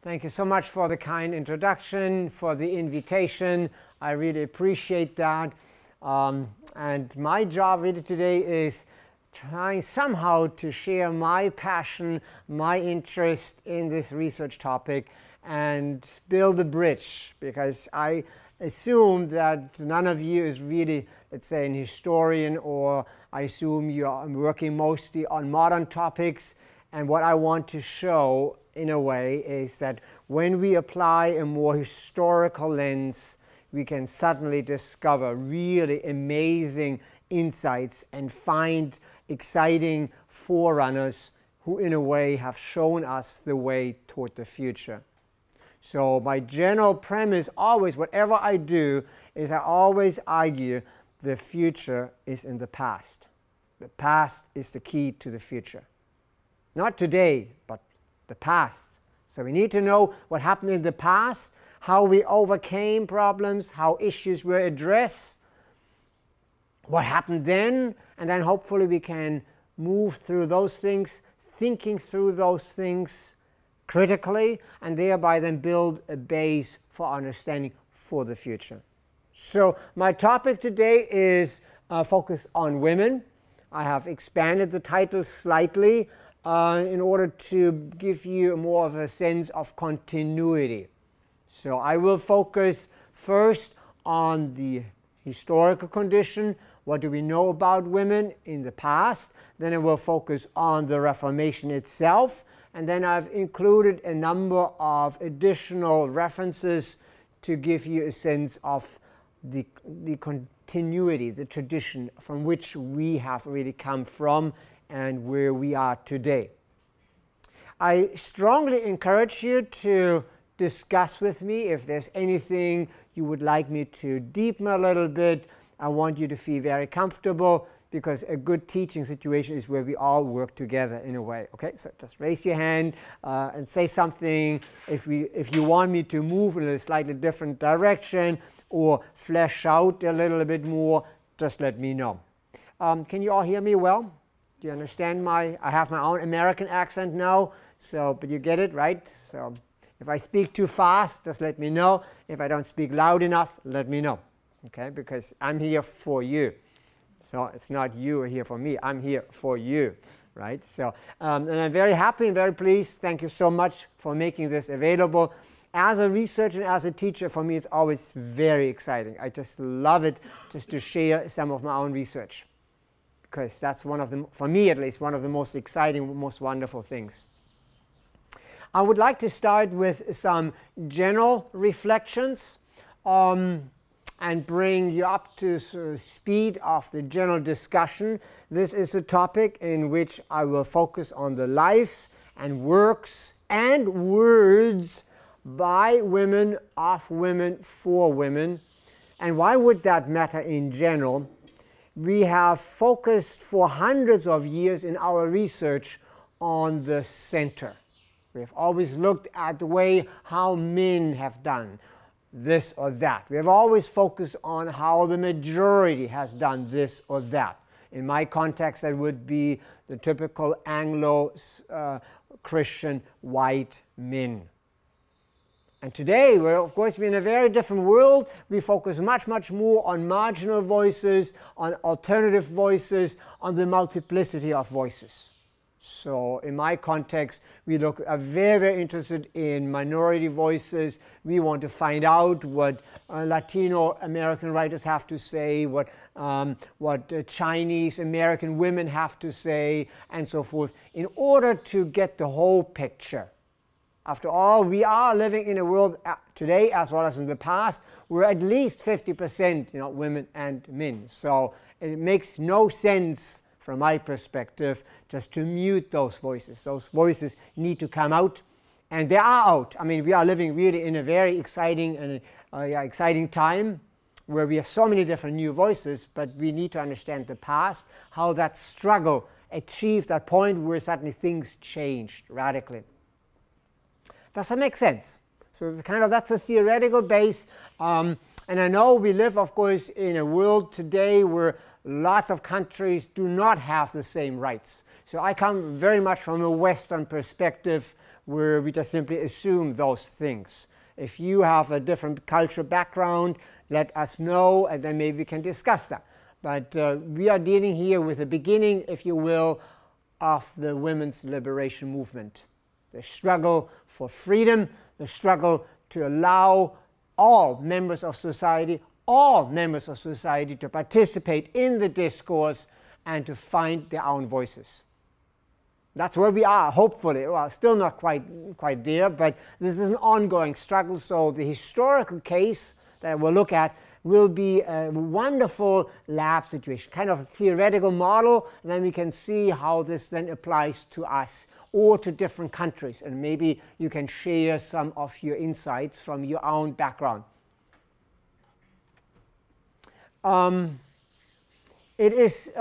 Thank you so much for the kind introduction, for the invitation. I really appreciate that. And my job really today is trying somehow to share my passion, my interest in this research topic and build a bridge, because I assume that none of you is really, let's say, an historian, or I assume you are working mostly on modern topics. And what I want to show in a way is that when we apply a more historical lens, we can suddenly discover really amazing insights and find exciting forerunners who in a way have shown us the way toward the future. So my general premise always, whatever I do, is I always argue the future is in the past. The past is the key to the future. Not today, but the past. So we need to know what happened in the past, how we overcame problems, how issues were addressed, what happened then, and then hopefully we can move through those things, thinking through those things critically, and thereby then build a base for understanding for the future. So my topic today is focused on women. I have expanded the title slightly in order to give you more of a sense of continuity. So I will focus first on the historical condition. What do we know about women in the past? Then I will focus on the Reformation itself. And then I've included a number of additional references to give you a sense of the continuity, the tradition from which we have really come from and where we are today. I strongly encourage you to discuss with me if there's anything you would like me to deepen a little bit. I want you to feel very comfortable, because a good teaching situation is where we all work together in a way. Okay, so just raise your hand and say something. If you want me to move in a slightly different direction or flesh out a little bit more, just let me know. Can you all hear me well? Do you understand I have my own American accent now, but you get it, right? So if I speak too fast, just let me know. If I don't speak loud enough, let me know. Okay, because I'm here for you. So it's not you are here for me, I'm here for you, right? So, and I'm very happy and very pleased. Thank you so much for making this available. As a researcher and as a teacher, for me it's always very exciting. I just love it just to share some of my own research, because that's one of the, for me at least, one of the most exciting, most wonderful things. I would like to start with some general reflections and bring you up to speed of the general discussion. This is a topic in which I will focus on the lives and works and words by women, of women, for women. And why would that matter in general? We have focused for hundreds of years in our research on the center. We have always looked at the way how men have done this or that. We have always focused on how the majority has done this or that. In my context, that would be the typical Anglo-Christian white men. And today, of course, we're in a very different world. We focus much, much more on marginal voices, on alternative voices, on the multiplicity of voices. So in my context, we are very, very interested in minority voices. We want to find out what Latino American writers have to say, what Chinese American women have to say, and so forth, in order to get the whole picture. After all, we are living in a world today, as well as in the past, where at least 50% women and men. So it makes no sense from my perspective, just to mute those voices. Those voices need to come out, and they are out. I mean, we are living really in a very exciting and exciting time where we have so many different new voices, but we need to understand the past, how that struggle achieved that point where suddenly things changed radically. Does that make sense? So it's that's a theoretical base, and I know we live, of course, in a world today where lots of countries do not have the same rights. So I come very much from a Western perspective where we just simply assume those things. If you have a different cultural background, let us know, and then maybe we can discuss that. But we are dealing here with the beginning, if you will, of the women's liberation movement. The struggle for freedom, the struggle to allow all members of society to participate in the discourse and to find their own voices. That's where we are, hopefully. Well, still not quite there, but this is an ongoing struggle. So the historical case that we'll look at will be a wonderful lab situation, kind of a theoretical model, and then we can see how this then applies to us or to different countries. And maybe you can share some of your insights from your own background. It is,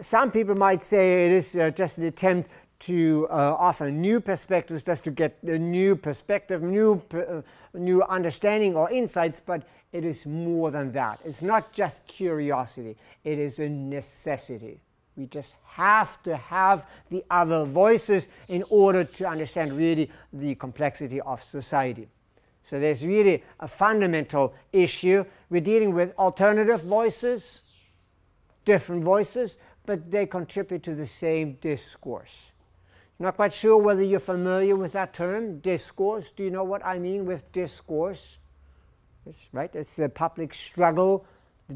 some people might say it is just an attempt to offer new perspectives, just to get a new perspective, new understanding or insights, but it is more than that. It's not just curiosity, it is a necessity. We just have to have the other voices in order to understand really the complexity of society. So there's really a fundamental issue. We're dealing with alternative voices, different voices, but they contribute to the same discourse. Not quite sure whether you're familiar with that term, discourse. Do you know what I mean with discourse? It's, right? It's a public struggle,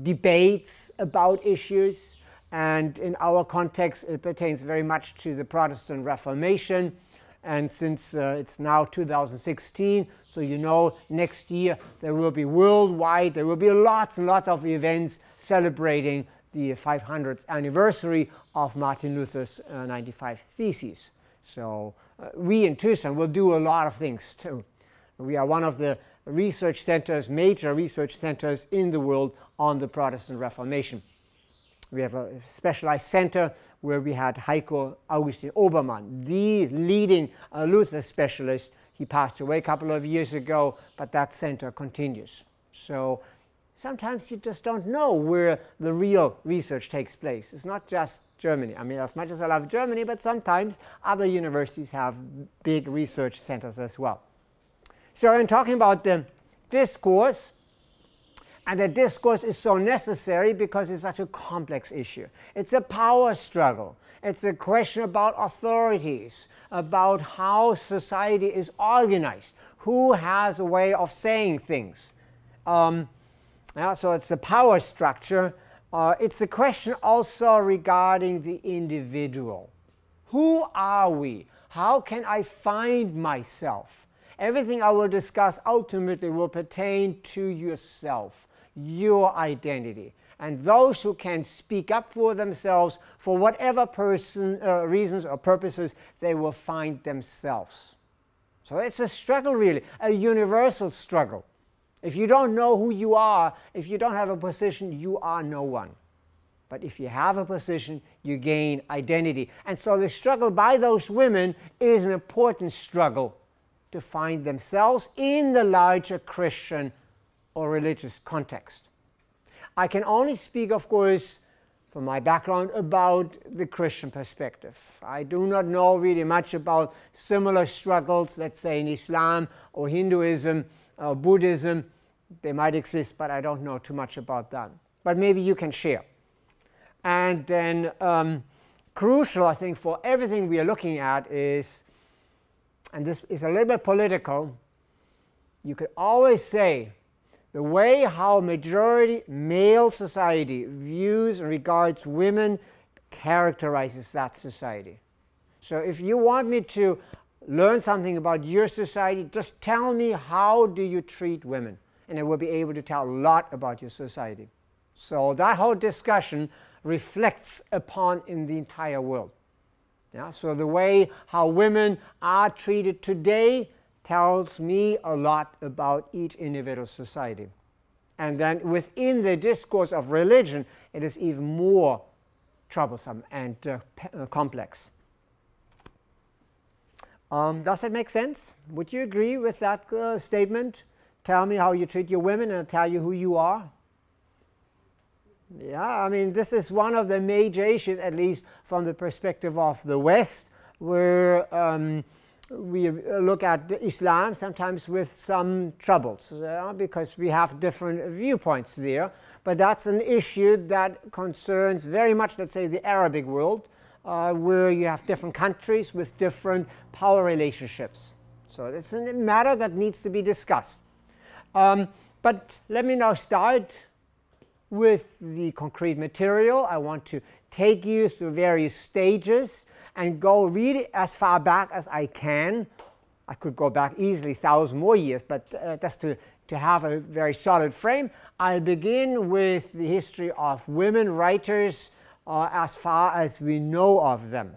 debates about issues, and in our context it pertains very much to the Protestant Reformation. And since it's now 2016, so you know next year there will be worldwide, there will be lots and lots of events celebrating the 500th anniversary of Martin Luther's 95 Theses. So we in Tucson will do a lot of things too. We are one of the research centers, major research centers in the world on the Protestant Reformation. We have a specialized center where we had Heiko Augustin Obermann, the leading Luther specialist. He passed away a couple of years ago, but that center continues. So sometimes you just don't know where the real research takes place. It's not just Germany. I mean, as much as I love Germany, but sometimes other universities have big research centers as well. So I'm talking about the discourse, and the discourse is so necessary because it's such a complex issue. It's a power struggle. It's a question about authorities, about how society is organized, who has a way of saying things. So it's the power structure. It's a question also regarding the individual. Who are we? How can I find myself? Everything I will discuss ultimately will pertain to yourself, your identity. And those who can speak up for themselves for whatever reasons or purposes they will find themselves. So it's a struggle really, a universal struggle. If you don't know who you are, if you don't have a position, you are no one. But if you have a position, you gain identity. And so the struggle by those women is an important struggle to find themselves in the larger Christian or religious context. I can only speak, of course, from my background about the Christian perspective. I do not know really much about similar struggles, let's say in Islam or Hinduism or Buddhism. They might exist, but I don't know too much about that. But maybe you can share. And then crucial, I think, for everything we are looking at is, and this is a little bit political, you could always say the way how majority male society views and regards women characterizes that society. So if you want me to learn something about your society, just tell me how do you treat women, and I will be able to tell a lot about your society. So that whole discussion reflects upon in the entire world. Yeah? So the way how women are treated today tells me a lot about each individual society. And then within the discourse of religion, it is even more troublesome and complex. Does that make sense? Would you agree with that statement? Tell me how you treat your women and I'll tell you who you are. Yeah, I mean, this is one of the major issues, at least from the perspective of the West, where we look at Islam sometimes with some troubles, because we have different viewpoints there. But that's an issue that concerns very much, let's say, the Arabic world, where you have different countries with different power relationships. So it's a matter that needs to be discussed. But let me now start with the concrete material. I want to take you through various stages and go really as far back as I can. I could go back easily 1,000 more years, but just to have a very solid frame, I'll begin with the history of women writers as far as we know of them.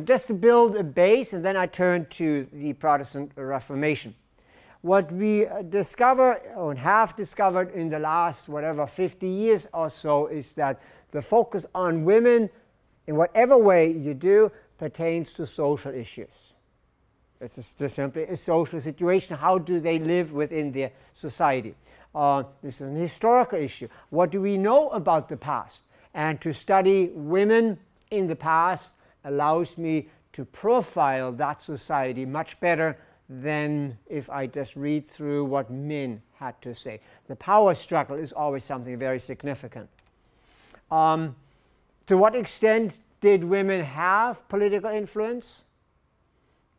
Just to build a base, and then I turn to the Protestant Reformation. What we discover or have discovered in the last, 50 years or so is that the focus on women, in whatever way you do, pertains to social issues. It's just simply a social situation. How do they live within their society? This is an historical issue. What do we know about the past? And to study women in the past allows me to profile that society much better than if I just read through what men had to say. The power struggle is always something very significant. To what extent did women have political influence?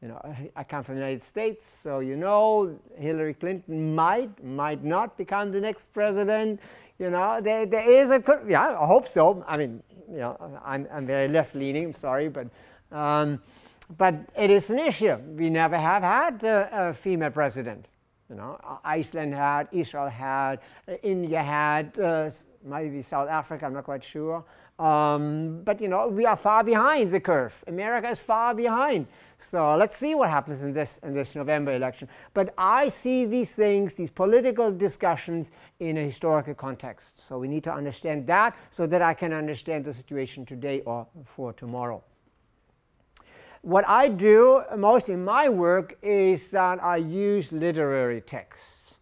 You know, I come from the United States, so you know Hillary Clinton might not become the next president. You know, there is a, yeah, I hope so. I mean, you know, I'm very left-leaning, I'm sorry, but it is an issue. We never have had a female president. You know, Iceland had, Israel had, India had, maybe South Africa, I'm not quite sure. But you know, we are far behind the curve. America is far behind. So let's see what happens in this November election. But I see these things, these political discussions, in a historical context. So we need to understand that so that I can understand the situation today or for tomorrow. What I do most in my work is that I use literary texts.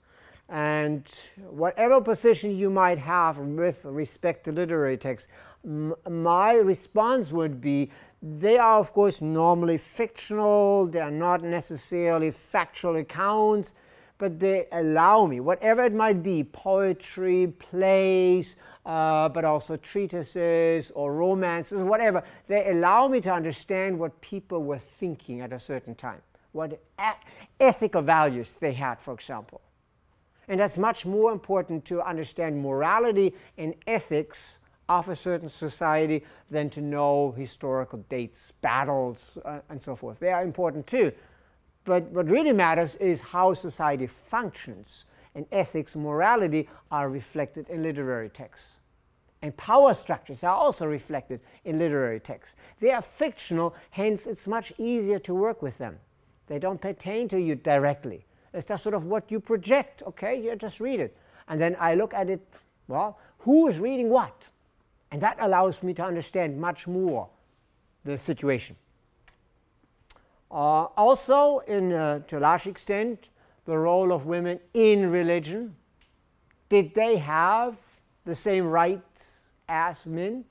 And whatever position you might have with respect to literary texts, my response would be, they are of course normally fictional, they are not necessarily factual accounts, but they allow me, whatever it might be, poetry, plays, but also treatises or romances, whatever, they allow me to understand what people were thinking at a certain time, what ethical values they had, for example. And that's much more important to understand morality and ethics of a certain society than to know historical dates, battles, and so forth. They are important too. But what really matters is how society functions. And ethics and morality are reflected in literary texts. And power structures are also reflected in literary texts. They are fictional, hence it's much easier to work with them. They don't pertain to you directly. It's just sort of what you project, okay? You just read it. And then I look at it, well, who is reading what? And that allows me to understand much more the situation. Also, to a large extent, the role of women in religion. Did they have the same rights as men?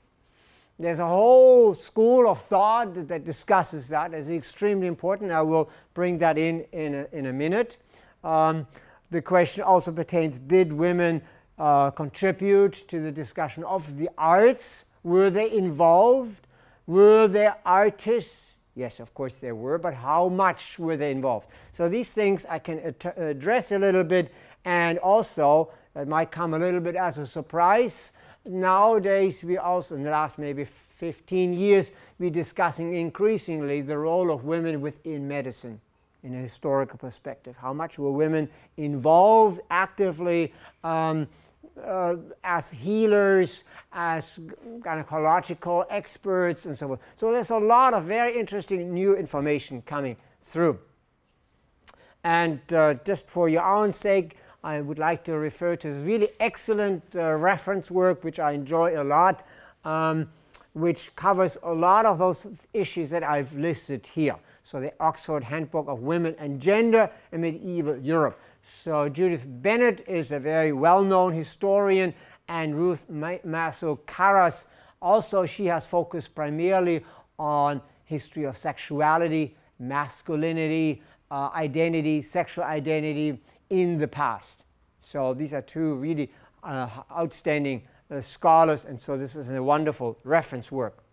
There's a whole school of thought that discusses that. It's extremely important. I will bring that in a minute. The question also pertains, did women contribute to the discussion of the arts? Were they involved? Were they artists? Yes, of course they were, but how much were they involved? So these things I can address a little bit, and also it might come a little bit as a surprise. Nowadays, we also, in the last maybe 15 years, we're discussing increasingly the role of women within medicine in a historical perspective. How much were women involved actively as healers, as gynecological experts, and so forth. So there's a lot of very interesting new information coming through. And just for your own sake, I would like to refer to this really excellent reference work, which I enjoy a lot, which covers a lot of those issues that I've listed here. So the Oxford Handbook of Women and Gender in Medieval Europe. So Judith Bennett is a very well-known historian, and Ruth Masso-Caras. Also, she has focused primarily on history of sexuality, masculinity, identity, sexual identity in the past. So these are two really outstanding scholars, and so this is a wonderful reference work.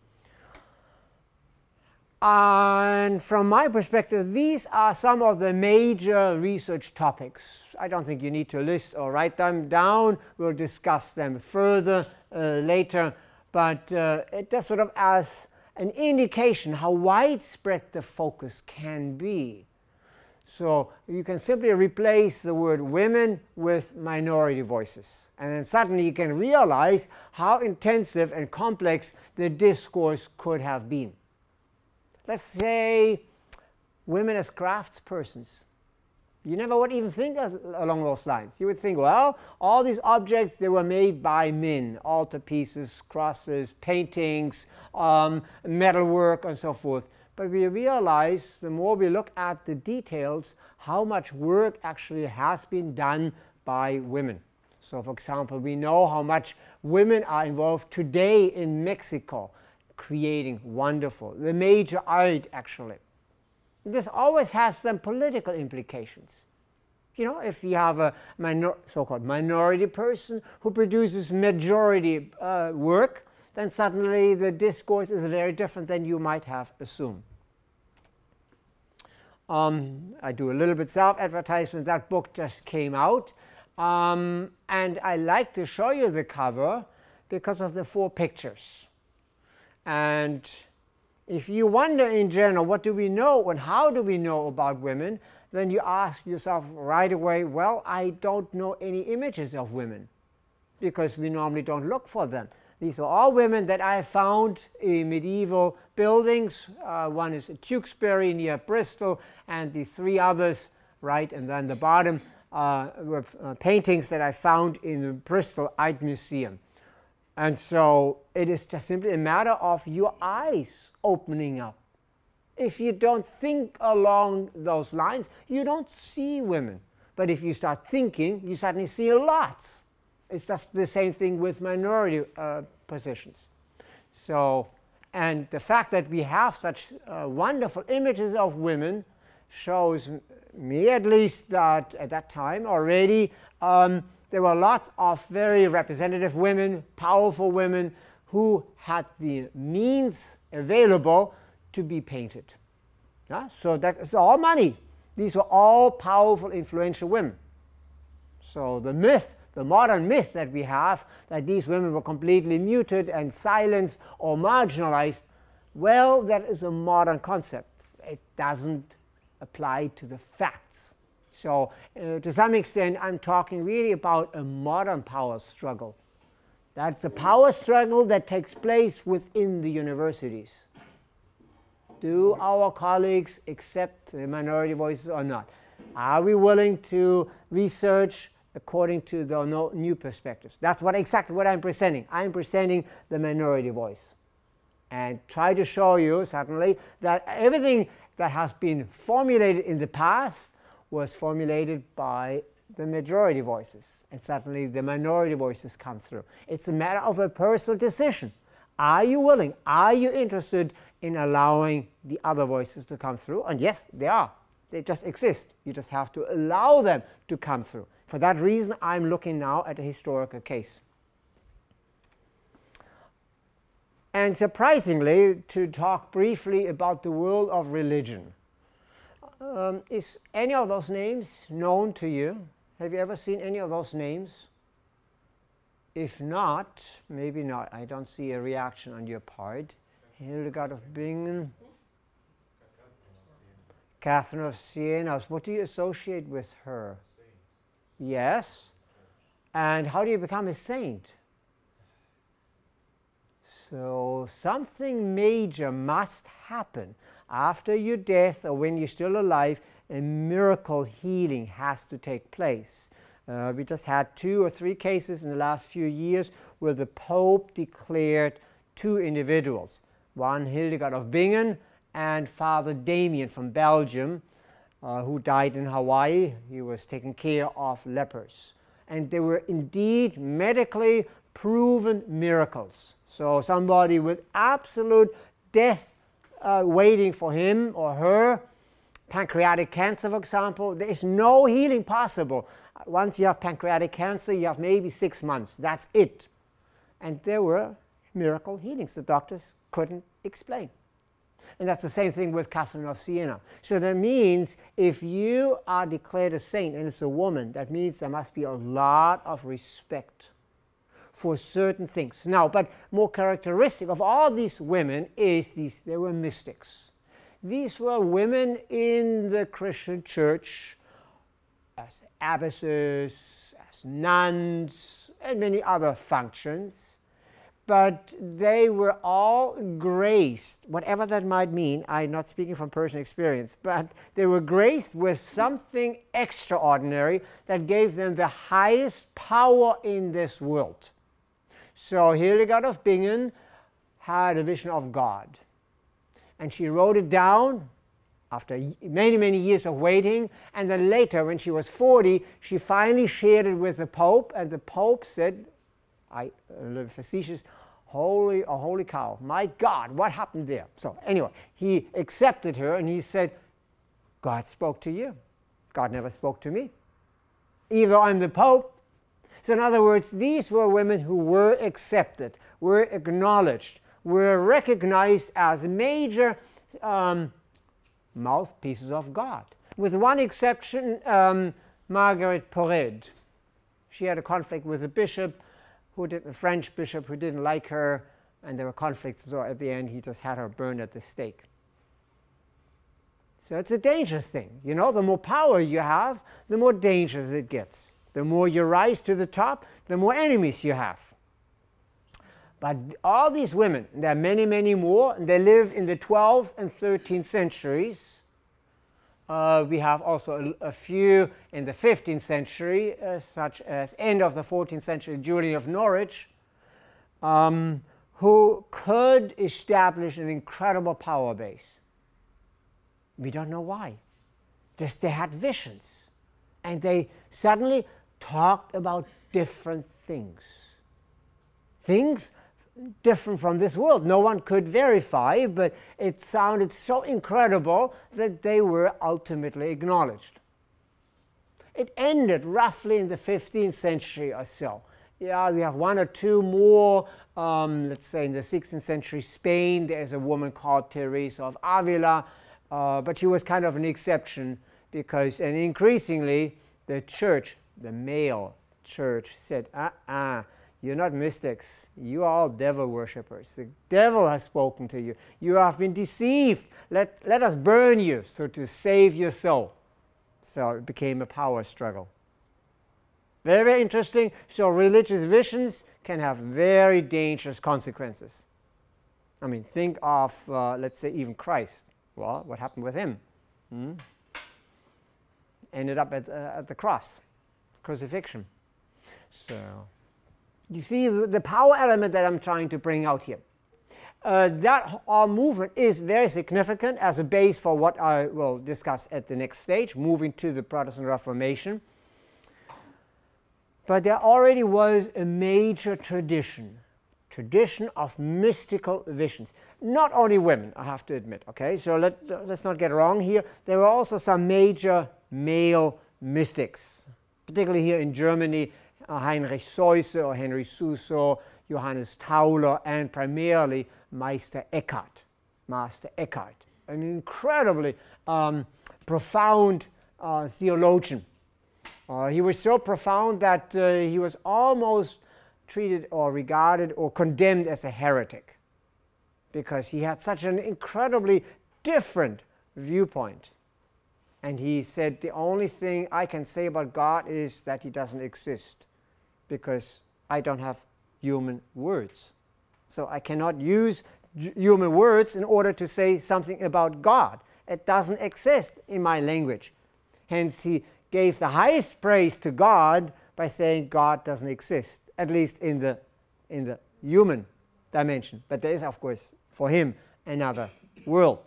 And from my perspective, these are some of the major research topics. I don't think you need to list or write them down. We'll discuss them further later, but it just sort of as an indication how widespread the focus can be. So you can simply replace the word women with minority voices, and then suddenly you can realize how intensive and complex the discourse could have been. Let's say women as craftspersons. You never would even think along those lines. You would think, well, all these objects, they were made by men, altarpieces, crosses, paintings, metalwork, and so forth. But we realize, the more we look at the details, how much work actually has been done by women. So, for example, we know how much women are involved today in Mexico, creating wonderful, the major art actually. This always has some political implications. You know, if you have a so-called minority person who produces majority work, then suddenly the discourse is very different than you might have assumed. I do a little bit self-advertisement. That book just came out, and I like to show you the cover because of the 4 pictures. And if you wonder in general, what do we know and how do we know about women, then you ask yourself right away, well, I don't know any images of women because we normally don't look for them. These are all women that I found in medieval buildings. One is at Tewkesbury near Bristol, and the 3 others, right, and then the bottom were paintings that I found in the Bristol Art Museum. And so it is just simply a matter of your eyes opening up. If you don't think along those lines, you don't see women. But if you start thinking, you suddenly see lots. It's just the same thing with minority positions. So, and the fact that we have such wonderful images of women shows me at least that at that time already there were lots of very representative women, powerful women, who had the means available to be painted. Yeah? So that is all money. These were all powerful, influential women. So the myth, the modern myth that we have, that these women were completely muted and silenced or marginalized, well, that is a modern concept. It doesn't apply to the facts. So to some extent, I'm talking really about a modern power struggle. That's a power struggle that takes place within the universities. Do our colleagues accept the minority voices or not? Are we willing to research according to the new perspectives? That's exactly what I'm presenting. I'm presenting the minority voice. And try to show you, certainly, that everything that has been formulated in the past was formulated by the majority voices, and suddenly the minority voices come through. It's a matter of a personal decision. Are you willing? Are you interested in allowing the other voices to come through? And yes, they are. They just exist. You just have to allow them to come through. For that reason, I'm looking now at a historical case. And surprisingly, to talk briefly about the world of religion. Is any of those names known to you? Have you ever seen any of those names? If not, maybe not. I don't see a reaction on your part. Hildegard of Bingen. Catherine of Siena. What do you associate with her? Saint. Yes. And how do you become a saint? So something major must happen. After your death or when you're still alive, a miracle healing has to take place. We just had 2 or 3 cases in the last few years where the Pope declared 2 individuals, one Hildegard of Bingen and Father Damien from Belgium, who died in Hawaii. He was taking care of lepers. And they were indeed medically proven miracles. So somebody with absolute death waiting for him or her, pancreatic cancer, for example, there is no healing possible. Once you have pancreatic cancer, you have maybe 6 months. That's it. And there were miracle healings the doctors couldn't explain. And that's the same thing with Catherine of Siena. So that means if you are declared a saint and it's a woman, that means there must be a lot of respect for certain things. Now, but more characteristic of all these women is they were mystics. These were women in the Christian church as abbesses, as nuns, and many other functions. But they were all graced, whatever that might mean. I'm not speaking from personal experience, but they were graced with something extraordinary that gave them the highest power in this world. So Hildegard of Bingen had a vision of God. And she wrote it down after many, many years of waiting. And then later, when she was 40, she finally shared it with the Pope. And the Pope said, a little facetious, holy cow, my God, what happened there? So anyway, he accepted her and he said, God spoke to you. God never spoke to me. Even though I'm the Pope. So in other words, these were women who were accepted, were acknowledged, were recognized as major mouthpieces of God. With one exception, Margaret Porred. She had a conflict with a bishop, a French bishop who didn't like her, and there were conflicts, so at the end he just had her burned at the stake. So it's a dangerous thing. You know, the more power you have, the more dangerous it gets. The more you rise to the top, the more enemies you have. But all these women, and there are many, many more, and they lived in the 12th and 13th centuries. We have also a few in the 15th century, such as end of the 14th century, Julian of Norwich, who could establish an incredible power base. We don't know why. Just they had visions. And they suddenly talked about different things. Things different from this world. No one could verify, but it sounded so incredible that they were ultimately acknowledged. It ended roughly in the 15th century or so. Yeah, we have one or two more. Let's say in the 16th century Spain, there's a woman called Teresa of Avila, but she was kind of an exception because, and increasingly, the church, the male church, said, you're not mystics. You are all devil worshippers. The devil has spoken to you. You have been deceived. Let us burn you, so to save your soul. So it became a power struggle. Very, very interesting. So religious visions can have very dangerous consequences. I mean, think of, let's say, even Christ. Well, what happened with him? Ended up at the cross, crucifixion. So you see the power element that I'm trying to bring out here. That movement is very significant as a base for what I will discuss at the next stage, moving to the Protestant Reformation. But there already was a major tradition of mystical visions. Not only women, I have to admit, okay? So let's not get wrong here. There were also some major male mystics, particularly here in Germany, Heinrich Seuse or Henry Suso, Johannes Tauler, and primarily Master Eckhart, an incredibly profound theologian. He was so profound that he was almost treated or regarded or condemned as a heretic because he had such an incredibly different viewpoint. And he said, the only thing I can say about God is that he doesn't exist because I don't have human words. So I cannot use human words in order to say something about God. It doesn't exist in my language. Hence, he gave the highest praise to God by saying God doesn't exist, at least in the human dimension. But there is, of course, for him, another world.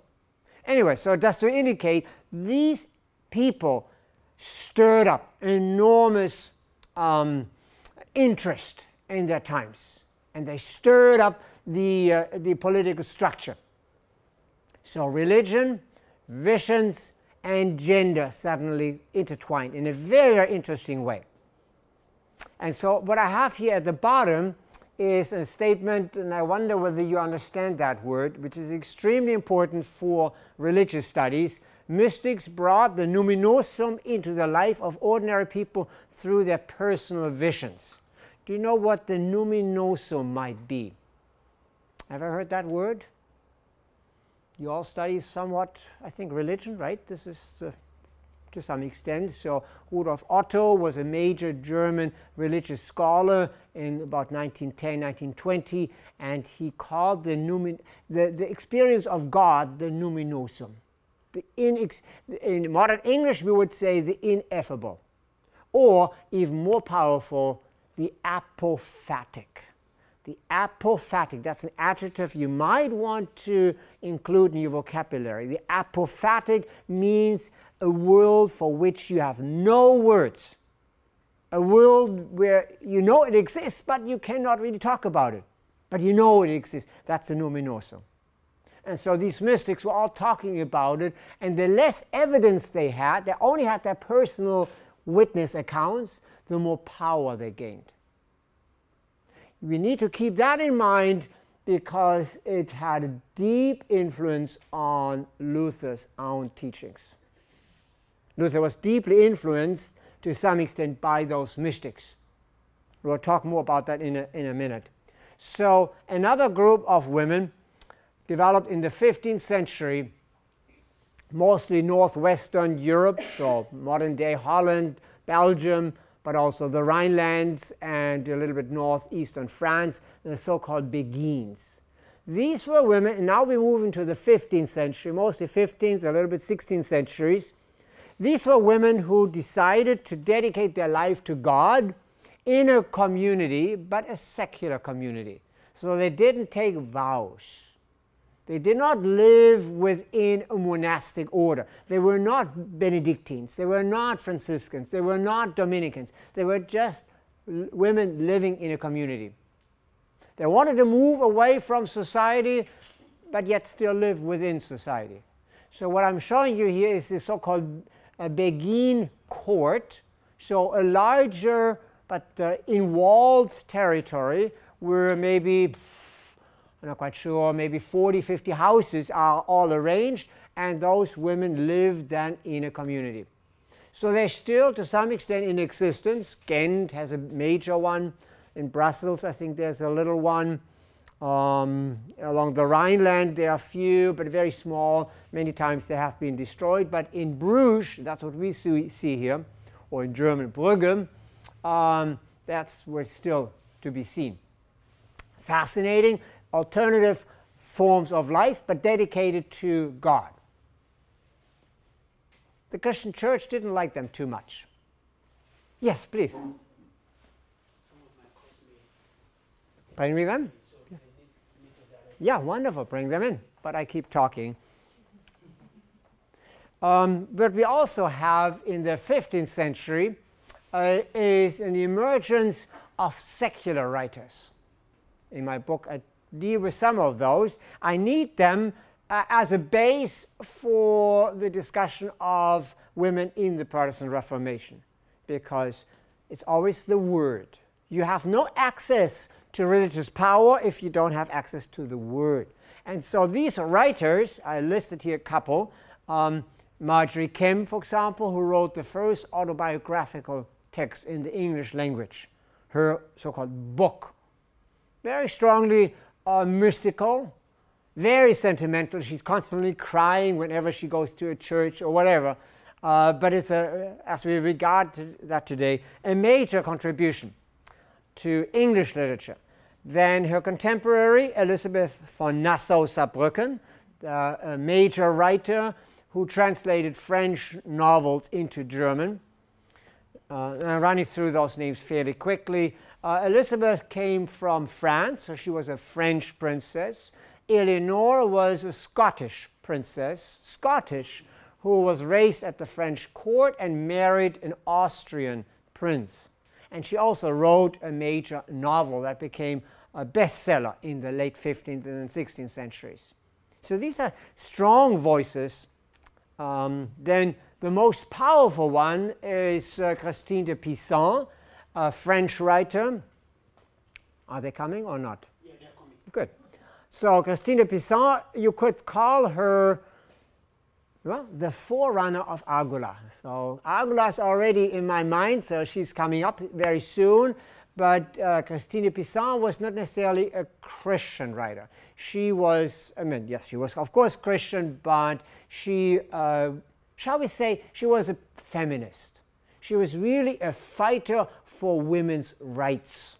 Anyway, so just to indicate, these people stirred up enormous interest in their times, and they stirred up the political structure. So religion, visions, and gender suddenly intertwined in a very, very interesting way. And so what I have here at the bottom is a statement, and I wonder whether you understand that word, which is extremely important for religious studies. Mystics brought the numinosum into the life of ordinary people through their personal visions. Do you know what the numinosum might be? Ever heard that word? You all study somewhat, I think, religion, right? This is to some extent. So Rudolf Otto was a major German religious scholar in about 1910, 1920, and he called the experience of God the numinosum. In modern English, we would say the ineffable, or even more powerful, the apophatic. The apophatic, that's an adjective you might want to include in your vocabulary. The apophatic means a world for which you have no words. A world where you know it exists, but you cannot really talk about it. But you know it exists. That's a numinosum. And so these mystics were all talking about it, and the less evidence they only had their personal witness accounts, the more power they gained. We need to keep that in mind because it had a deep influence on Luther's own teachings. Luther was deeply influenced to some extent by those mystics. We'll talk more about that in a minute. So another group of women developed in the 15th century, mostly northwestern Europe, so modern-day Holland, Belgium, but also the Rhinelands and a little bit northeastern France, the so-called Beguines. These were women, and now we move into the 15th century, mostly 15th, a little bit 16th centuries. These were women who decided to dedicate their life to God in a community, but a secular community. So they didn't take vows. They did not live within a monastic order. They were not Benedictines. They were not Franciscans. They were not Dominicans. They were just women living in a community. They wanted to move away from society, but yet still live within society. So what I'm showing you here is the so-called Beguine court. So a larger but in-walled territory where maybe, I'm not quite sure, maybe 40, 50 houses are all arranged, and those women live then in a community. So they're still, to some extent, in existence. Ghent has a major one. In Brussels, I think there's a little one. Along the Rhineland, there are a few, but very small. Many times they have been destroyed. But in Bruges, that's what we see here, or in German, Brügge, that's what's still to be seen. Fascinating. Alternative forms of life, but dedicated to God. The Christian church didn't like them too much. Yes, please. Bring me them? Yeah, wonderful. Bring them in. But I keep talking. But we also have in the 15th century is an emergence of secular writers. In my book, I deal with some of those. I need them as a base for the discussion of women in the Protestant Reformation, because it's always the Word. You have no access to religious power if you don't have access to the Word. And so these writers, I listed here a couple, Marjorie Kim, for example, who wrote the first autobiographical text in the English language, her so-called book. Very strongly mystical, very sentimental. She's constantly crying whenever she goes to a church or whatever. But it's, as we regard that today, a major contribution to English literature. Then her contemporary, Elisabeth von Nassau-Saarbrücken, a major writer who translated French novels into German. I'm running through those names fairly quickly. Elizabeth came from France, so she was a French princess. Eleanor was a Scottish princess, who was raised at the French court and married an Austrian prince. and she also wrote a major novel that became a bestseller in the late 15th and 16th centuries. So these are strong voices. Then the most powerful one is Christine de Pizan, a French writer. Are they coming or not? Yeah, they're coming. Good. So Christine de Pizan, you could call her, well, the forerunner of Argula. So Argula is already in my mind, so she's coming up very soon. But Christine de Pizan was not necessarily a Christian writer. She was, I mean, yes, she was of course Christian, but she, shall we say, she was a feminist. She was really a fighter for women's rights.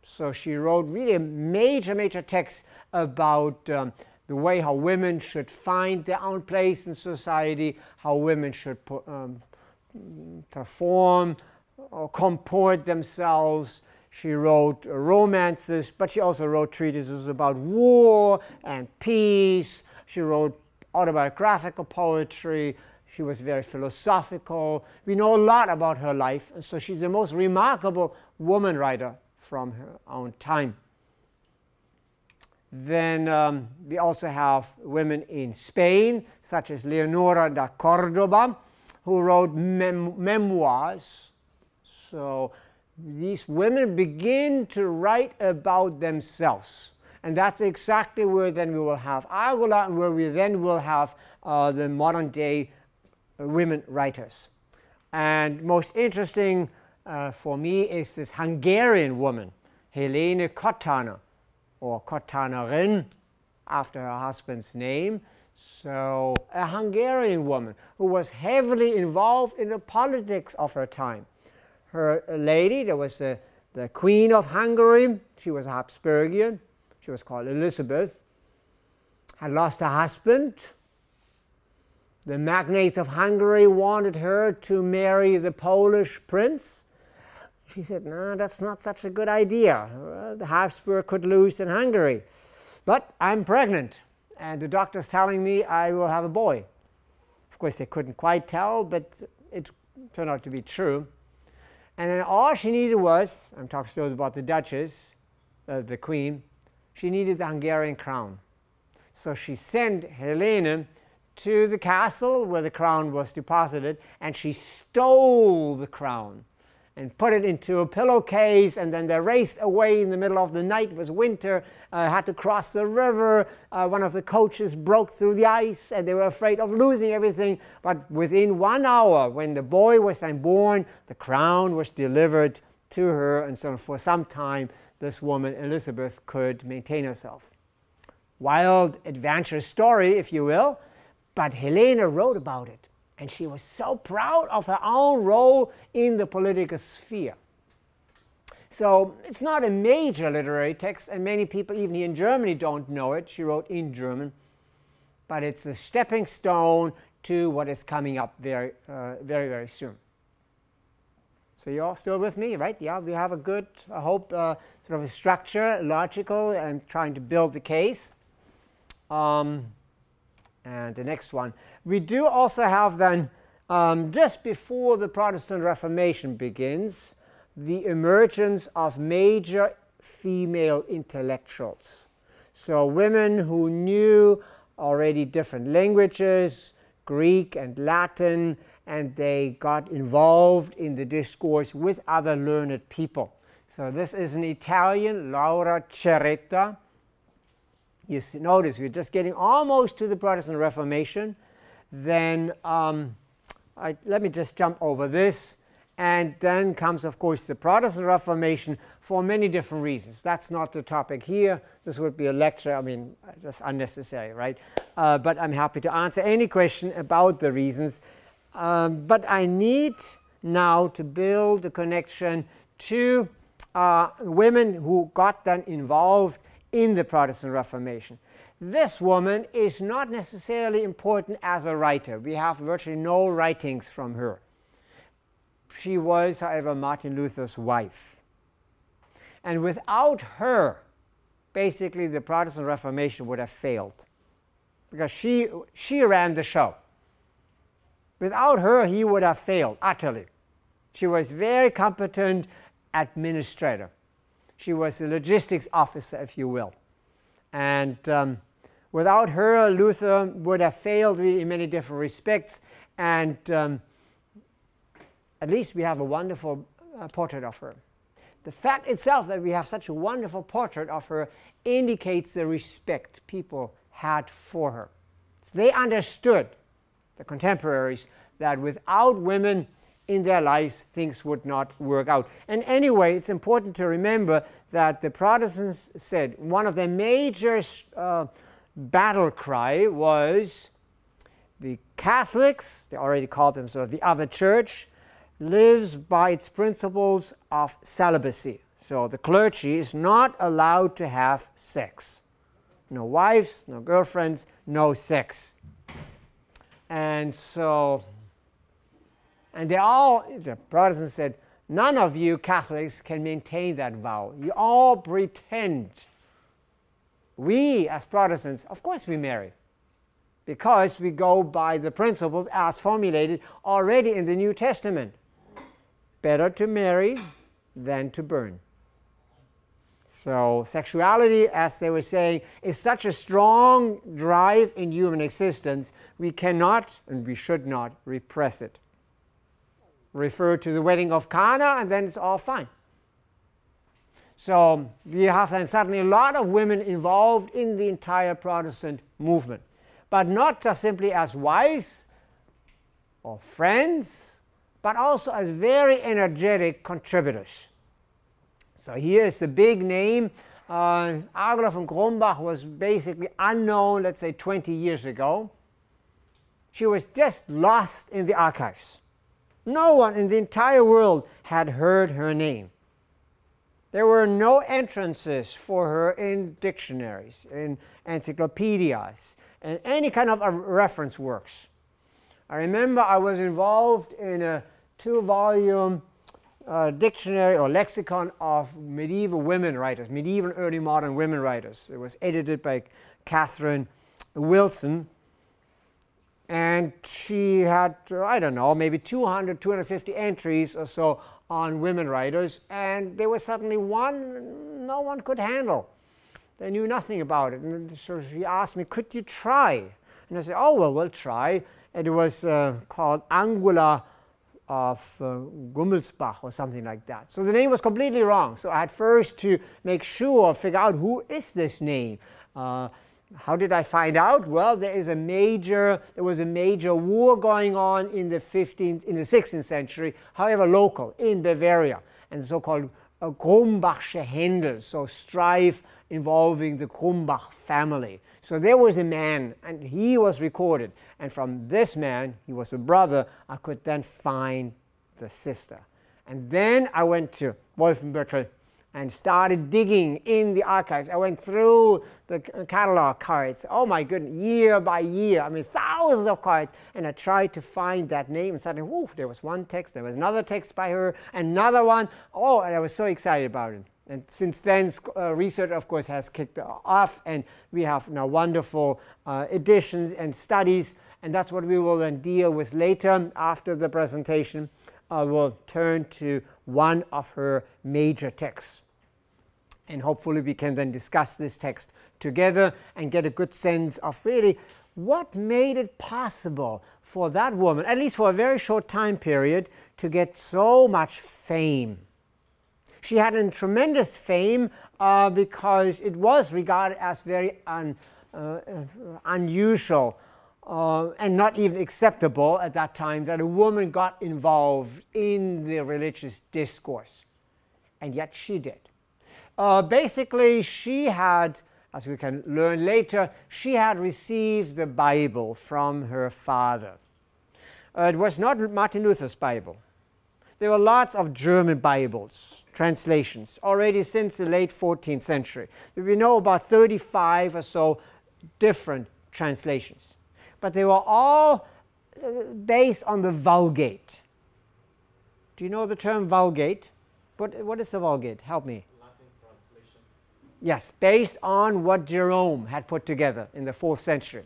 So she wrote really a major text about the way how women should find their own place in society, how women should perform or comport themselves. She wrote romances, but she also wrote treatises about war and peace. She wrote autobiographical poetry. She was very philosophical. We know a lot about her life, and so she's the most remarkable woman writer from her own time. Then we also have women in Spain, such as Leonora da Córdoba, who wrote memoirs. So these women begin to write about themselves. And that's exactly where then we will have Argula, and where we then will have the modern day women writers. And most interesting for me is this Hungarian woman, Helene Kottáner, or Kottánerin, after her husband's name. So a Hungarian woman who was heavily involved in the politics of her time. Her lady, there was the Queen of Hungary. She was a Habsburgian. She was called Elizabeth. Had lost her husband. The magnates of Hungary wanted her to marry the Polish prince. She said, no, that's not such a good idea. The Habsburg could lose in Hungary. But I'm pregnant, and the doctor's telling me I will have a boy. Of course, they couldn't quite tell, but it turned out to be true. And then all she needed was, I'm talking still about the Duchess, the Queen, she needed the Hungarian crown. So she sent Helene to the castle where the crown was deposited, and she stole the crown and put it into a pillowcase, and then they raced away in the middle of the night. It was winter, had to cross the river. One of the coaches broke through the ice, and they were afraid of losing everything. But within 1 hour, when the boy was then born, the crown was delivered to her, and so for some time, this woman, Elizabeth, could maintain herself. Wild, adventurous story, if you will, but Helena wrote about it. And she was so proud of her own role in the political sphere. So it's not a major literary text, and many people, even here in Germany, don't know it. She wrote in German. But it's a stepping stone to what is coming up very, very soon. So you're all still with me, right? Yeah, we have a good, I hope, sort of a structure, logical, and trying to build the case. And the next one. We do also have then, just before the Protestant Reformation begins, the emergence of major female intellectuals. So women who knew already different languages, Greek and Latin, and they got involved in the discourse with other learned people. So this is an Italian, Laura Cerretta. You notice we're just getting almost to the Protestant Reformation. Then let me just jump over this. And then comes, of course, the Protestant Reformation for many different reasons. That's not the topic here. This would be a lecture. I mean, just unnecessary, right? But I'm happy to answer any question about the reasons. But I need now to build a connection to women who got then involved in the Protestant Reformation. This woman is not necessarily important as a writer. We have virtually no writings from her. She was, however, Martin Luther's wife. And without her, basically the Protestant Reformation would have failed, because she ran the show. Without her, he would have failed utterly. She was very competent administrator. She was the logistics officer, if you will. And without her, Luther would have failed in many different respects. And at least we have a wonderful portrait of her. The fact itself that we have such a wonderful portrait of her indicates the respect people had for her. So they understood, the contemporaries, that without women in their lives, things would not work out. And anyway, it's important to remember that the Protestants said one of their major battle cry was the Catholics, they already called themselves the other church, lives by its principles of celibacy. So the clergy is not allowed to have sex. No wives, no girlfriends, no sex. And so, and the Protestants said, none of you Catholics can maintain that vow. You all pretend. We, as Protestants, of course we marry, because we go by the principles as formulated already in the New Testament. Better to marry than to burn. So sexuality, as they were saying, is such a strong drive in human existence, we cannot and we should not repress it. Refer to the wedding of Cana and then it's all fine. So we have then suddenly a lot of women involved in the entire Protestant movement. But not just simply as wives or friends, but also as very energetic contributors. So here is the big name. Argula von Grumbach was basically unknown, let's say 20 years ago. She was just lost in the archives. No one in the entire world had heard her name. There were no entrances for her in dictionaries, in encyclopedias, and any kind of reference works. I remember I was involved in a 2-volume dictionary or lexicon of medieval women writers, medieval and early modern women writers. It was edited by Catherine Wilson. And she had, I don't know, maybe 200, 250 entries or so on women writers. And there was suddenly one no one could handle. They knew nothing about it. And so she asked me, could you try? And I said, oh, well, we'll try. And it was called Argula of Grumbach or something like that. So the name was completely wrong. So I had first to make sure, figure out who is this name. How did I find out? Well, there was a major war going on in the 16th century, however local, in Bavaria, and so-called Grumbachsche Händel, so strife involving the Grumbach family. So there was a man, and he was recorded. And from this man, he was a brother, I could then find the sister. And then I went to Wolfenbüttel and started digging in the archives. I went through the catalog cards, oh my goodness, year by year, I mean thousands of cards, and I tried to find that name, and suddenly, whoo, there was one text, there was another text by her, another one, oh, and I was so excited about it. And since then, research, of course, has kicked off, and we have now wonderful editions and studies, and that's what we will then deal with later after the presentation. We'll turn to one of her major texts. And hopefully we can then discuss this text together and get a good sense of really what made it possible for that woman, at least for a very short time period, to get so much fame. She had a tremendous fame because it was regarded as very unusual and not even acceptable at that time that a woman got involved in the religious discourse. And yet she did. Basically, she had, as we can learn later, she had received the Bible from her father. It was not Martin Luther's Bible. There were lots of German Bibles, translations, already since the late 14th century. We know about 35 or so different translations. But they were all based on the Vulgate. Do you know the term Vulgate? What is the Vulgate? Help me. Latin translation. Yes, based on what Jerome had put together in the 4th century.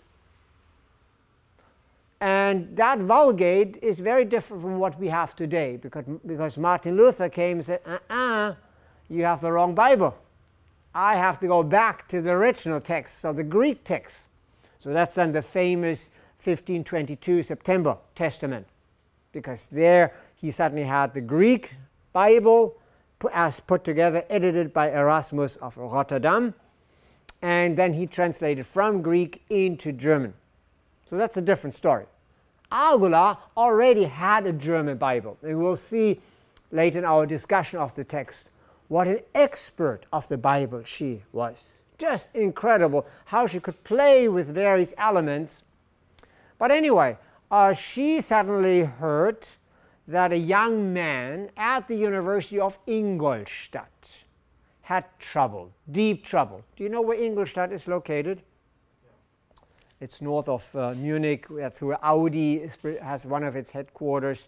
And that Vulgate is very different from what we have today, because Martin Luther came and said, you have the wrong Bible. I have to go back to the original text, so the Greek text. So that's then the famous 1522 September Testament, because there he suddenly had the Greek Bible as put together, edited by Erasmus of Rotterdam, and then he translated from Greek into German. So that's a different story. Argula already had a German Bible, and we'll see later in our discussion of the text what an expert of the Bible she was. Just incredible how she could play with various elements. But anyway, she suddenly heard that a young man at the University of Ingolstadt had trouble, deep trouble. Do you know where Ingolstadt is located? Yeah. It's north of Munich. That's where Audi has one of its headquarters.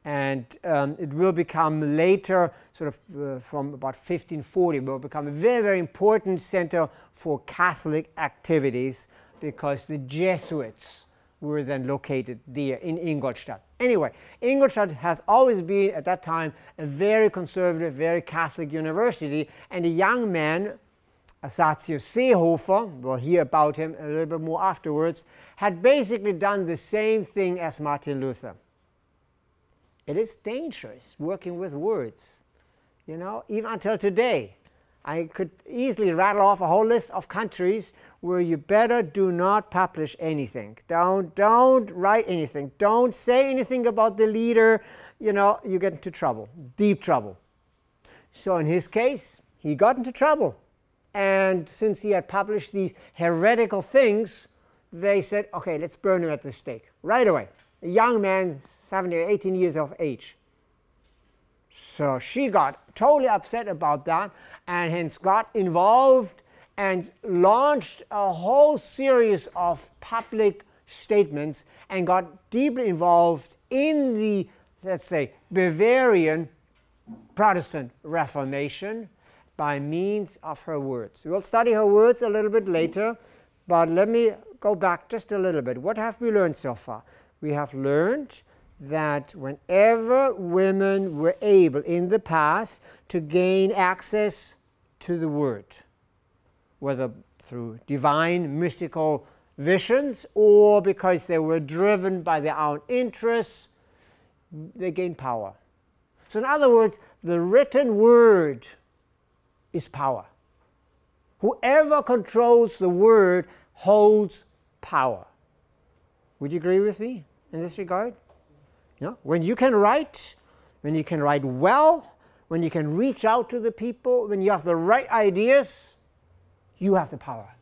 And it will become later, sort of from about 1540, will become a very, very important center for Catholic activities, because the Jesuits were then located there in Ingolstadt. Anyway, Ingolstadt has always been, at that time, a very conservative, very Catholic university, and a young man, Audacious Seehofer, we'll hear about him a little bit more afterwards, had basically done the same thing as Martin Luther. It is dangerous working with words, you know, even until today. I could easily rattle off a whole list of countries where you better do not publish anything. Don't write anything. Don't say anything about the leader. You know, you get into trouble, deep trouble. So in his case, he got into trouble. And since he had published these heretical things, they said, okay, let's burn him at the stake right away. A young man, 17 or 18 years of age. So she got totally upset about that, and hence got involved and launched a whole series of public statements and got deeply involved in the, let's say, Bavarian Protestant Reformation by means of her words. We'll study her words a little bit later, but let me go back just a little bit. What have we learned so far? We have learned that whenever women were able in the past to gain access to the Word, whether through divine mystical visions or because they were driven by their own interests, they gained power. So in other words, the written Word is power. Whoever controls the Word holds power. Would you agree with me in this regard? You know, when you can write well, when you can reach out to the people, when you have the right ideas, you have the power.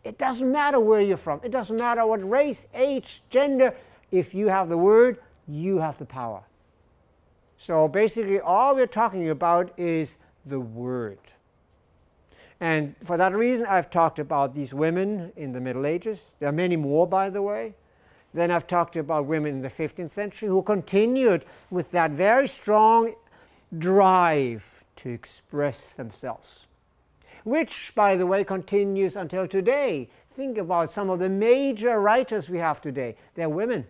It doesn't matter where you're from. It doesn't matter what race, age, gender. If you have the Word, you have the power. So basically, all we're talking about is the Word. And for that reason, I've talked about these women in the Middle Ages. There are many more, by the way. Then I've talked about women in the 15th century who continued with that very strong drive to express themselves, which, by the way, continues until today. Think about some of the major writers we have today. They're women,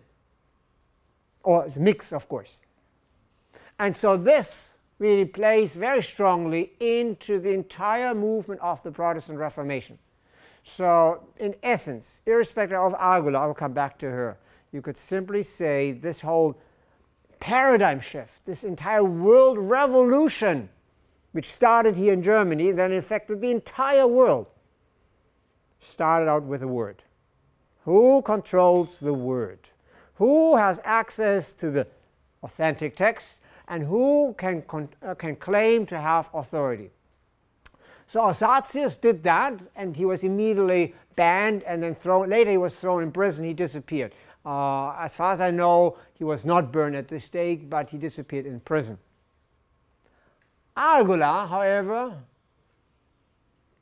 or it's a mix, of course. And so this really plays very strongly into the entire movement of the Protestant Reformation. So in essence, irrespective of Argula, I will come back to her, you could simply say this whole paradigm shift, this entire world revolution, which started here in Germany, then affected the entire world, started out with a word. Who controls the Word? Who has access to the authentic text? And who can claim to have authority? So Audacious did that, and he was immediately banned and then thrown. Later he was thrown in prison. He disappeared. As far as I know, he was not burned at the stake, but he disappeared in prison. Argula, however,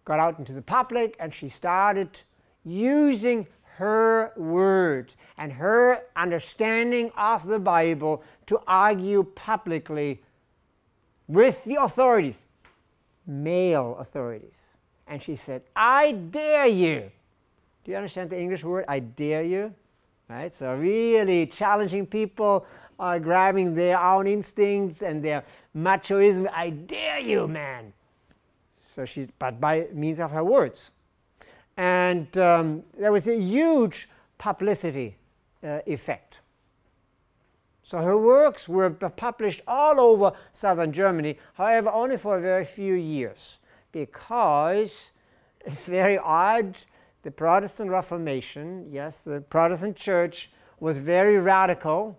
got out into the public, and she started using her word and her understanding of the Bible to argue publicly with the authorities, male authorities. And she said, I dare you. Do you understand the English word, I dare you? right? So really challenging people, grabbing their own instincts and their machoism. I dare you, man. So but by means of her words. And there was a huge publicity effect. So her works were published all over southern Germany, however, only for a very few years, because it's very odd. The Protestant Reformation, yes, the Protestant church was very radical,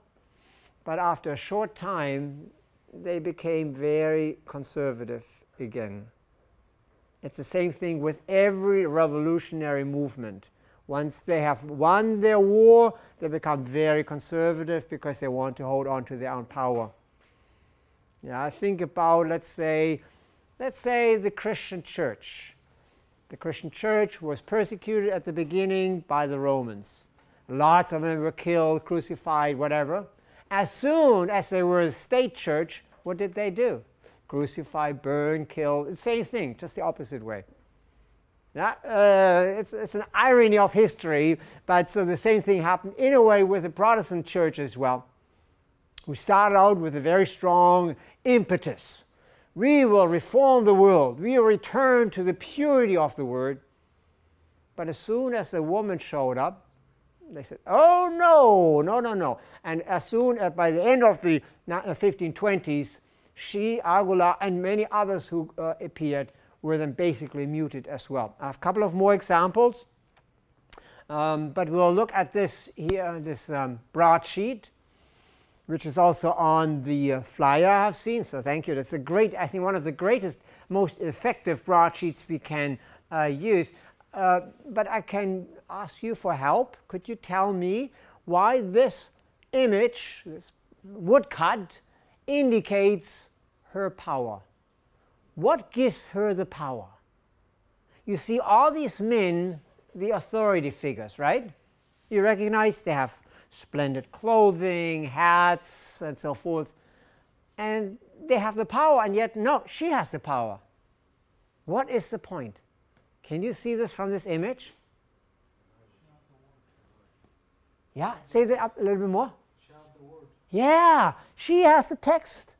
but after a short time, they became very conservative again. It's the same thing with every revolutionary movement. Once they have won their war, they become very conservative because they want to hold on to their own power. Yeah, think about, let's say the Christian church. The Christian church was persecuted at the beginning by the Romans. Lots of them were killed, crucified, whatever. As soon as they were a state church, what did they do? Crucify, burn, kill. The same thing, just the opposite way. Yeah, it's an irony of history, but so the same thing happened in a way with the Protestant church as well. We started out with a very strong impetus. We will reform the world. We will return to the purity of the word. But as soon as a woman showed up, they said, oh, no, no, no, no. And as soon as by the end of the 1520s, she, Argula, and many others who appeared were then basically muted as well. I have a couple of more examples, but we'll look at this here, this broadsheet, which is also on the flyer I've seen. So thank you. That's a great, I think, one of the greatest, most effective broadsheets we can use. But I can ask you for help. Could you tell me why this image, this woodcut, indicates her power? What gives her the power? You see all these men, the authority figures, right? You recognize they have splendid clothing, hats, and so forth. And they have the power, and yet, no, she has the power. What is the point? Can you see this from this image? Yeah, say that up a little bit more. Yeah, she has the text.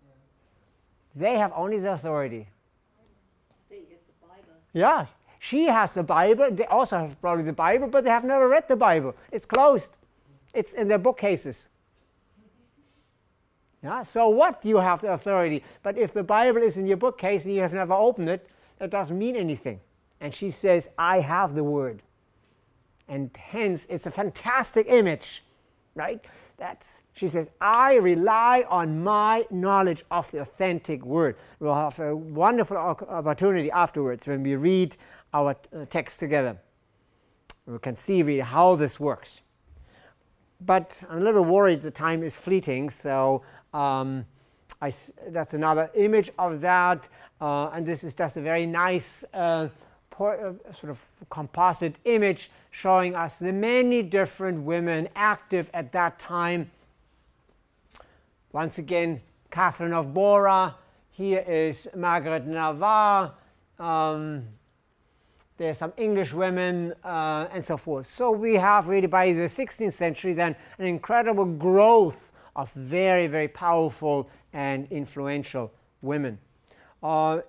They have only the authority. Yeah, she has the Bible. They also have probably the Bible, but they have never read the Bible. It's closed. It's in their bookcases. Yeah, so what? You have the authority. But if the Bible is in your bookcase and you have never opened it, it doesn't mean anything. And she says, I have the word. And hence, it's a fantastic image, right? She says, I rely on my knowledge of the authentic word. We'll have a wonderful opportunity afterwards when we read our text together. We can see really how this works. But I'm a little worried the time is fleeting, so that's another image of that. And this is just a very nice sort of composite image showing us the many different women active at that time. Once again, Katharina of Bora. Here is Margaret Navarre. There's some English women and so forth. So we have really by the 16th century then an incredible growth of very, very powerful and influential women.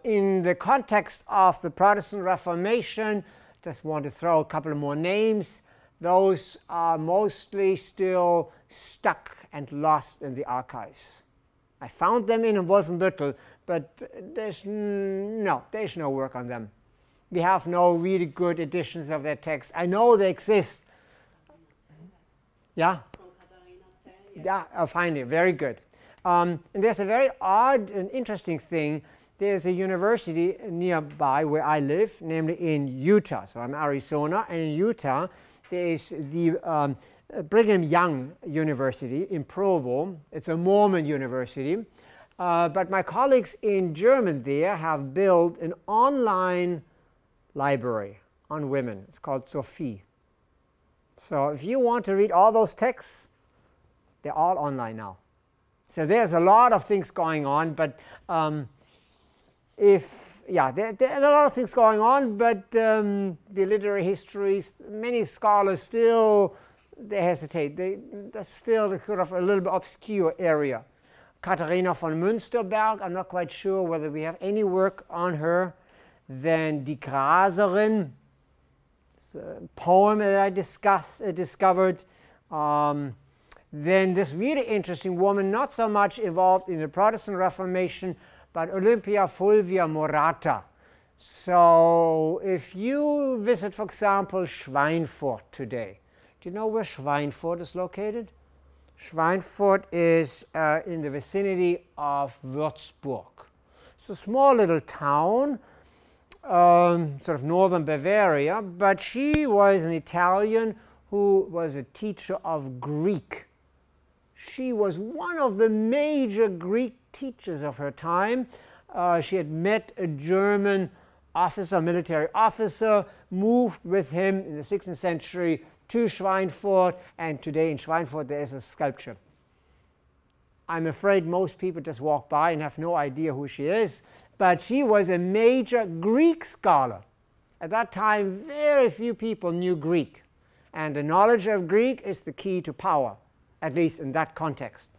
In the context of the Protestant Reformation, just want to throw a couple of more names. Those are mostly still stuck and lost in the archives. I found them in Wolfenbüttel, but there's no work on them. We have no really good editions of their texts. I know they exist. Yeah? From Katharina Zell, yes. Yeah, finally, very good. And there's a very odd and interesting thing. There's a university nearby where I live, namely in Utah. So I'm Arizona, and in Utah there is the Brigham Young University in Provo. It's a Mormon university. But my colleagues in Germany there have built an online library on women. It's called Sophie. So if you want to read all those texts, they're all online now. So there's a lot of things going on, but there are a lot of things going on, but the literary histories, many scholars still they hesitate. That's still sort of a little bit obscure area. Katharina von Münsterberg, I'm not quite sure whether we have any work on her. Then Die Graserin, it's a poem that I discovered. Then this really interesting woman, not so much involved in the Protestant Reformation, but Olympia Fulvia Morata. So if you visit, for example, Schweinfurt today, do you know where Schweinfurt is located? Schweinfurt is in the vicinity of Würzburg. It's a small little town, sort of northern Bavaria, but she was an Italian who was a teacher of Greek. She was one of the major Greek teachers of her time. She had met a German officer, military officer, moved with him in the 16th century to Schweinfurt, and today in Schweinfurt there is a sculpture. I'm afraid most people just walk by and have no idea who she is, but she was a major Greek scholar. At that time, very few people knew Greek, and the knowledge of Greek is the key to power, at least in that context.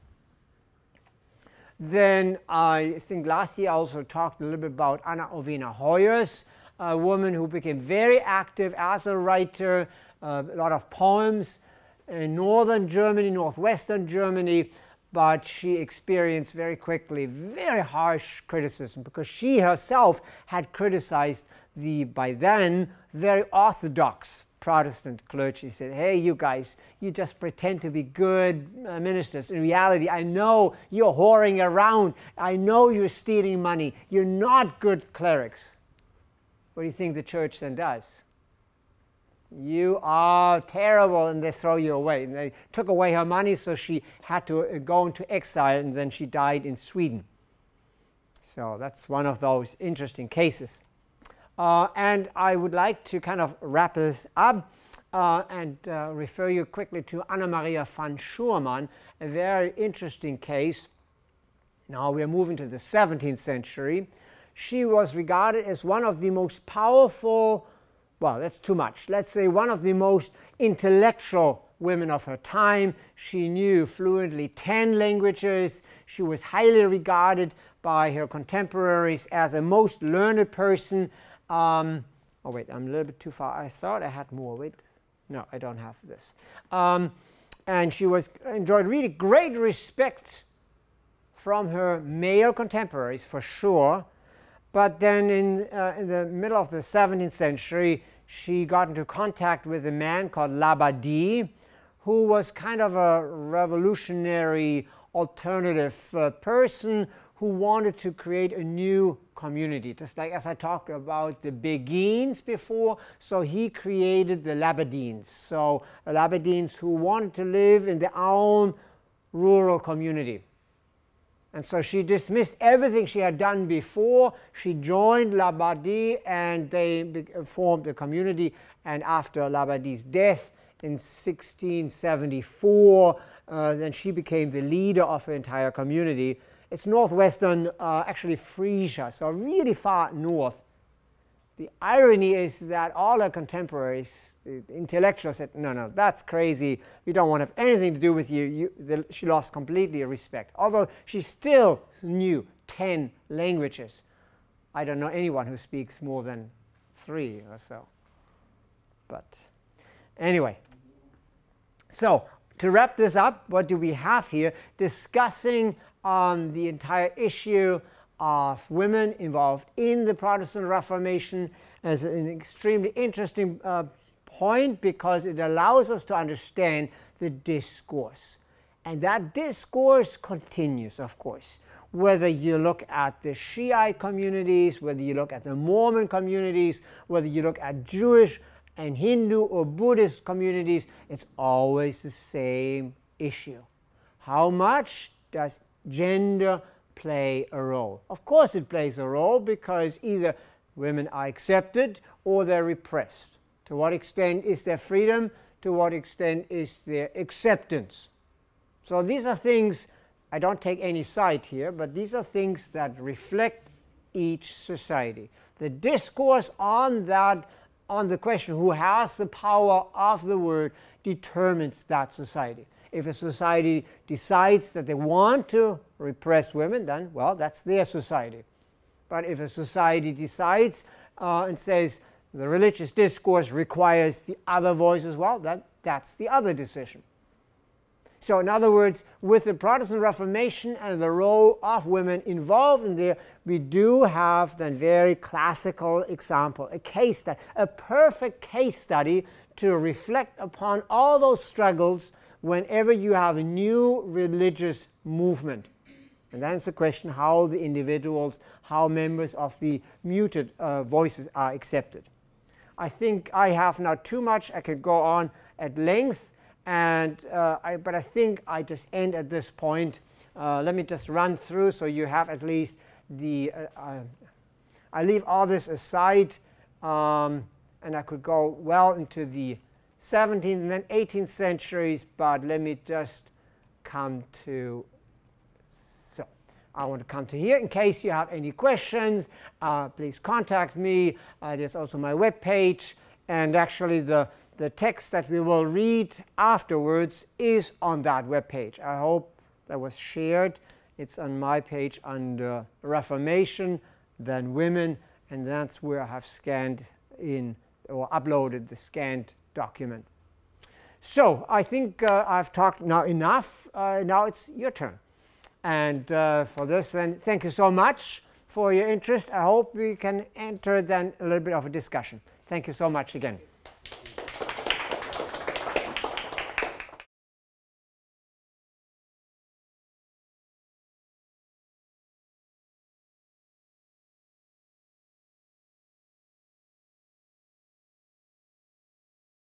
Then I think last year I also talked a little bit about Anna Ovena Hoyers, a woman who became very active as a writer, a lot of poems in northern Germany, northwestern Germany, but she experienced very quickly very harsh criticism because she herself had criticized the, by then, very orthodox Protestant clergy. She said, hey, you guys, you just pretend to be good ministers. In reality, I know you're whoring around. I know you're stealing money. You're not good clerics. What do you think the church then does? You are terrible, and they throw you away. And they took away her money, so she had to go into exile, and then she died in Sweden. So that's one of those interesting cases. And I would like to kind of wrap this up and refer you quickly to Anna Maria van Schurman, a very interesting case. Now we're moving to the 17th century. She was regarded as one of the most powerful, well, that's too much. Let's say one of the most intellectual women of her time. She knew fluently 10 languages. She was highly regarded by her contemporaries as a most learned person. Oh wait, I'm a little bit too far. I thought I had more. Wait, no, I don't have this. And she enjoyed really great respect from her male contemporaries, for sure. But then in the middle of the 17th century, she got into contact with a man called Labadist, who was kind of a revolutionary alternative person who wanted to create a new community. Just like as I talked about the Beguines before, so he created the Labadins. So Labadins who wanted to live in their own rural community. And so she dismissed everything she had done before. She joined Labadist, and they formed a community. And after Labadist's death in 1674, then she became the leader of the entire community. It's northwestern, actually Frisia, so really far north. The irony is that all her contemporaries, the intellectuals, said, no, no, that's crazy. We don't want to have anything to do with you. She lost completely respect, although she still knew 10 languages. I don't know anyone who speaks more than 3 or so. But anyway, so to wrap this up, what do we have here? Discussing the entire issue of women involved in the Protestant Reformation as an extremely interesting point, because it allows us to understand the discourse. And that discourse continues, of course. Whether you look at the Shiite communities, whether you look at the Mormon communities, whether you look at Jewish and Hindu or Buddhist communities, it's always the same issue. How much does gender play a role? Of course it plays a role, because either women are accepted or they're repressed. To what extent is there freedom? To what extent is there acceptance? So these are things, I don't take any side here, but these are things that reflect each society. The discourse on that on the question who has the power of the word determines that society. If a society decides that they want to repress women, then, well, that's their society. But if a society decides and says the religious discourse requires the other voice as well, that's the other decision. So in other words, with the Protestant Reformation and the role of women involved in there, we do have then very classical example, a case study, a perfect case study to reflect upon all those struggles whenever you have a new religious movement. And then it's the question how the individuals, how members of the muted voices are accepted. I think I have now too much. I could go on at length. But I think I just end at this point. Let me just run through so you have at least the, I leave all this aside, and I could go well into the 17th and then 18th centuries, but let me just come to, so I want to come to here. In case you have any questions, please contact me. There's also my web page, and actually the text that we will read afterwards is on that web page. I hope that was shared. It's on my page under Reformation, then Women, and that's where I have scanned in or uploaded the scanned document. So I think I've talked now enough. Now it's your turn. And for this, then, thank you so much for your interest. I hope we can enter then a little bit of a discussion. Thank you so much again.